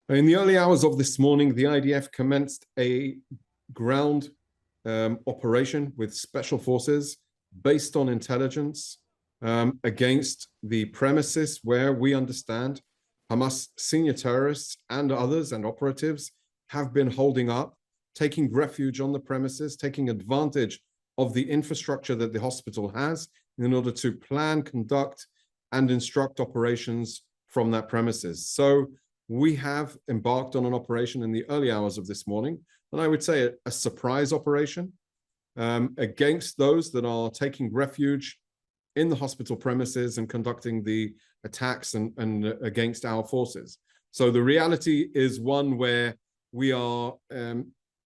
In the early hours of this morning, the IDF commenced a ground operation with special forces based on intelligence against the premises where we understand Hamas senior terrorists and others and operatives have been holding up, taking refuge on the premises, taking advantage of the infrastructure that the hospital has in order to plan, conduct, and instruct operations from that premises. So we have embarked on an operation in the early hours of this morning, and I would say a surprise operation against those that are taking refuge in the hospital premises and conducting the attacks and against our forces. So the reality is one where we are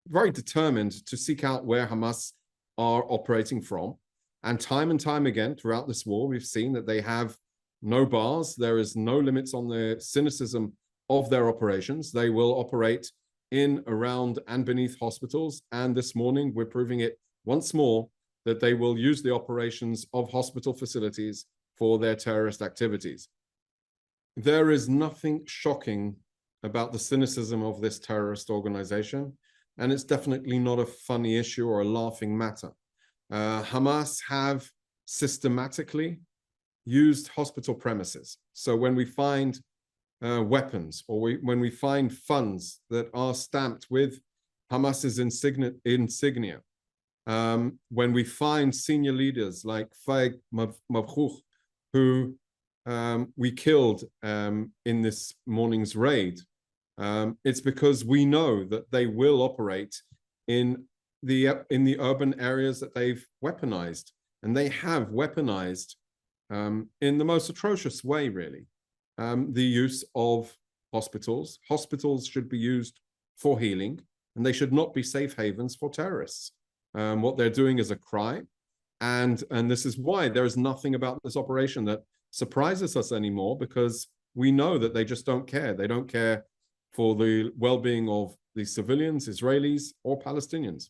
very determined to seek out where Hamas are operating from. And time again throughout this war, we've seen that they have no bars. There is no limits on the cynicism of their operations. They will operate in, around, and beneath hospitals. And this morning, we're proving it once more that they will use the operations of hospital facilities for their terrorist activities. There is nothing shocking about the cynicism of this terrorist organization, and it's definitely not a funny issue or a laughing matter. Hamas have systematically used hospital premises. So when we find weapons, or when we find funds that are stamped with Hamas's insignia, when we find senior leaders like Faik Mavkhouk, who we killed in this morning's raid, it's because we know that they will operate in the urban areas that they've weaponized, and they have weaponized in the most atrocious way, really. The use of hospitals. Hospitals should be used for healing, and they should not be safe havens for terrorists. What they're doing is a crime, and this is why there is nothing about this operation that surprises us anymore, because we know that they just don't care. They don't care for the well-being of the civilians, Israelis or Palestinians.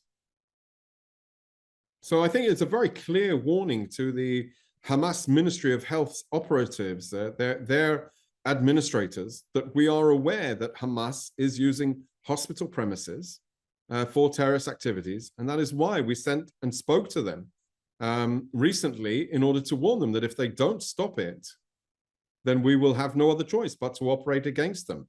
So I think it's a very clear warning to the Hamas Ministry of Health's operatives, their administrators, that we are aware that Hamas is using hospital premises for terrorist activities. And that is why we sent and spoke to them recently in order to warn them that if they don't stop it, then we will have no other choice but to operate against them.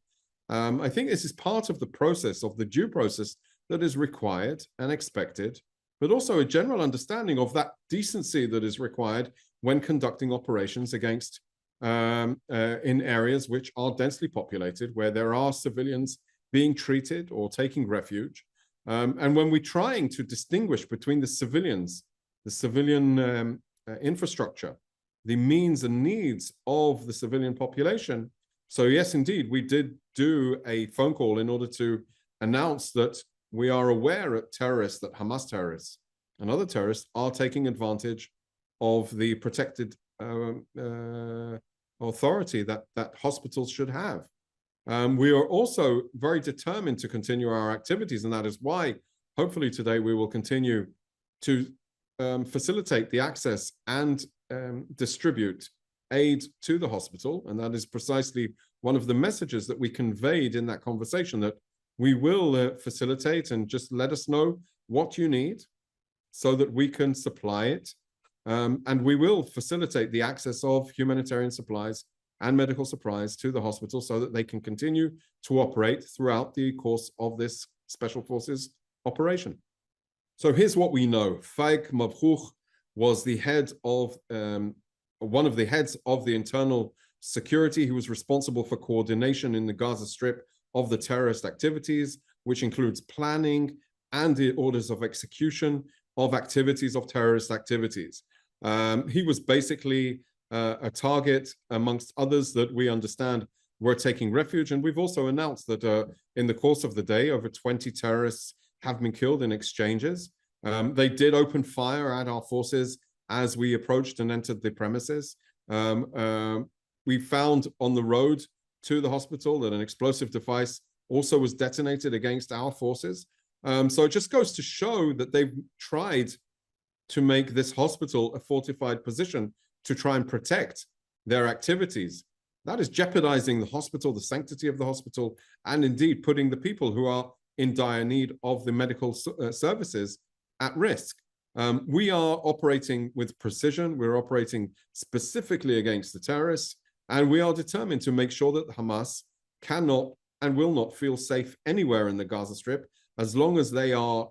I think this is part of the process, of the due process that is required and expected, but also a general understanding of that decency that is required when conducting operations against in areas which are densely populated, where there are civilians being treated or taking refuge. And when we're trying to distinguish between the civilians, the civilian infrastructure, the means and needs of the civilian population. So yes, indeed, we did do a phone call in order to announce that we are aware that terrorists, that Hamas terrorists and other terrorists are taking advantage of the protected authority that hospitals should have. We are also very determined to continue our activities, and that is why, hopefully today, we will continue to facilitate the access and distribute aid to the hospital. And that is precisely one of the messages that we conveyed in that conversation, that we will facilitate, and just let us know what you need so that we can supply it. And we will facilitate the access of humanitarian supplies and medical supplies to the hospital so that they can continue to operate throughout the course of this Special Forces operation. So here's what we know. Faik Mavkhouk was the head of, one of the heads of the internal security. He was responsible for coordination in the Gaza Strip of the terrorist activities, which includes planning and the orders of execution of activities, of terrorist activities. He was basically a target amongst others that we understand were taking refuge. And we've also announced that in the course of the day, over 20 terrorists have been killed in exchanges. They did open fire at our forces as we approached and entered the premises. We found on the road to the hospital that an explosive device also was detonated against our forces. So it just goes to show that they've tried to make this hospital a fortified position to try and protect their activities. that is jeopardizing the hospital, the sanctity of the hospital, and indeed putting the people who are in dire need of the medical services at risk. We are operating with precision. We're operating specifically against the terrorists, and we are determined to make sure that Hamas cannot and will not feel safe anywhere in the Gaza Strip, as long as they are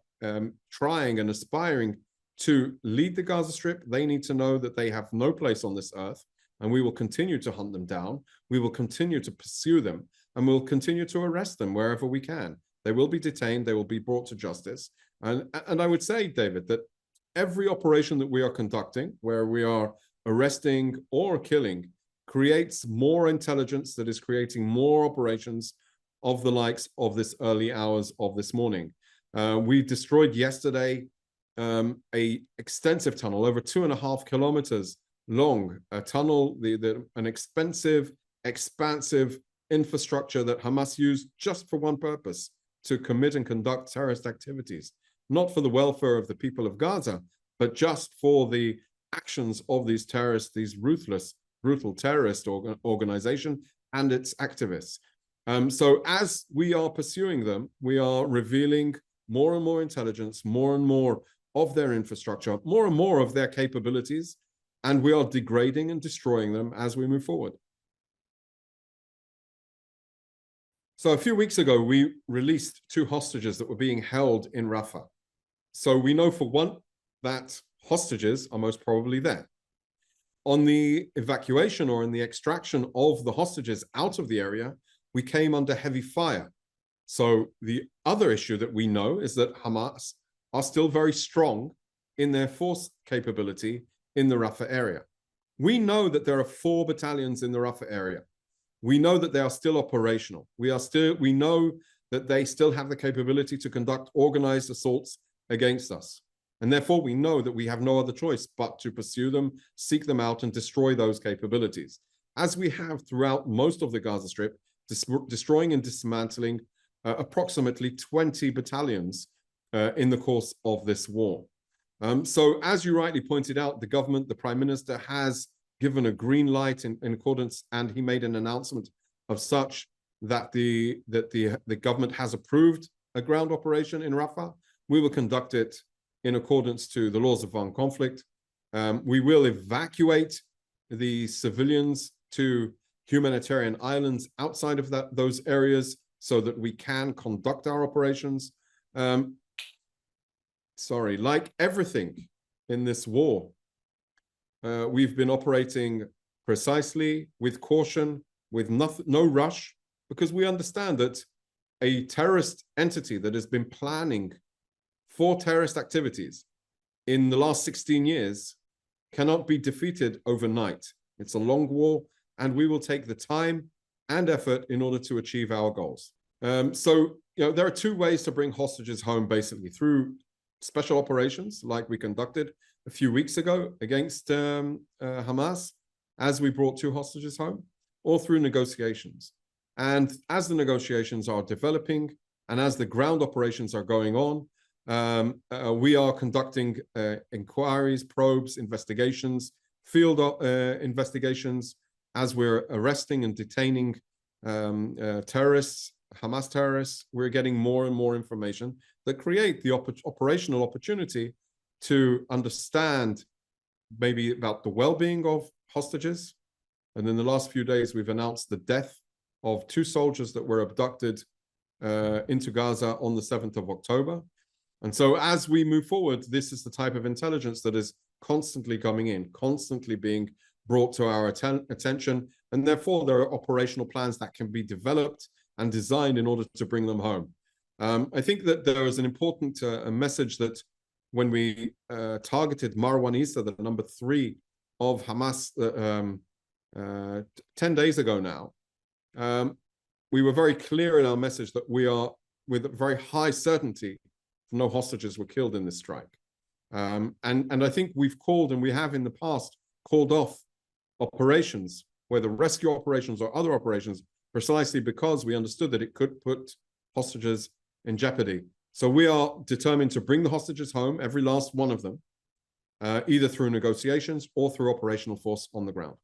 trying and aspiring to lead the Gaza Strip. They need to know that they have no place on this earth, and we will continue to hunt them down. We will continue to pursue them, and we'll continue to arrest them wherever we can. They will be detained. They will be brought to justice. And I would say, David, that every operation that we are conducting, where we are arresting or killing, creates more intelligence that is creating more operations of the likes of this early hours of this morning. We destroyed yesterday a extensive tunnel, over 2.5 kilometers long, a tunnel, an expensive, expansive infrastructure that Hamas used just for one purpose, to commit and conduct terrorist activities, not for the welfare of the people of Gaza, but just for the actions of these terrorists, these ruthless, brutal terrorist organization and its activists. So as we are pursuing them, we are revealing more and more intelligence, more and more of their infrastructure, more and more of their capabilities, and we are degrading and destroying them as we move forward. So a few weeks ago, we released 2 hostages that were being held in Rafah. So we know for one that hostages are most probably there. On the evacuation or in the extraction of the hostages out of the area, we came under heavy fire. So the other issue that we know is that Hamas are still very strong in their force capability in the Rafah area. We know that there are 4 battalions in the Rafah area. We know that they are still operational. We know that they still have the capability to conduct organized assaults against us. And therefore, we know that we have no other choice but to pursue them, seek them out, and destroy those capabilities, as we have throughout most of the Gaza Strip, destroying and dismantling approximately 20 battalions in the course of this war. So as you rightly pointed out, the government, the Prime Minister, has given a green light in accordance, and he made an announcement of such that the government has approved a ground operation in Rafah. We will conduct it in accordance to the laws of armed conflict. We will evacuate the civilians to humanitarian islands outside of those areas so that we can conduct our operations. Like everything in this war, we've been operating precisely, with caution, with no rush, because we understand that a terrorist entity that has been planning for terrorist activities in the last 16 years cannot be defeated overnight. It's a long war, and we will take the time and effort in order to achieve our goals. So, there are 2 ways to bring hostages home, basically, through special operations like we conducted a few weeks ago against Hamas, as we brought 2 hostages home, or through negotiations. And as the negotiations are developing and as the ground operations are going on, we are conducting inquiries, probes, investigations, field investigations, as we're arresting and detaining terrorists, Hamas terrorists. We're getting more and more information that create the operational opportunity to understand maybe about the well-being of hostages. And in the last few days, we've announced the death of 2 soldiers that were abducted into Gaza on the 7th of October. And so as we move forward, this is the type of intelligence that is constantly coming in, constantly being brought to our attention. And therefore, there are operational plans that can be developed and designed in order to bring them home. I think that there is an important message that when we targeted Marwan Issa, the number 3 of Hamas 10 days ago now, we were very clear in our message that we are, with very high certainty, no hostages were killed in this strike. And I think we've called, and we have in the past called off operations, whether rescue operations or other operations, precisely because we understood that it could put hostages in jeopardy. So we are determined to bring the hostages home, every last one of them, either through negotiations or through operational force on the ground.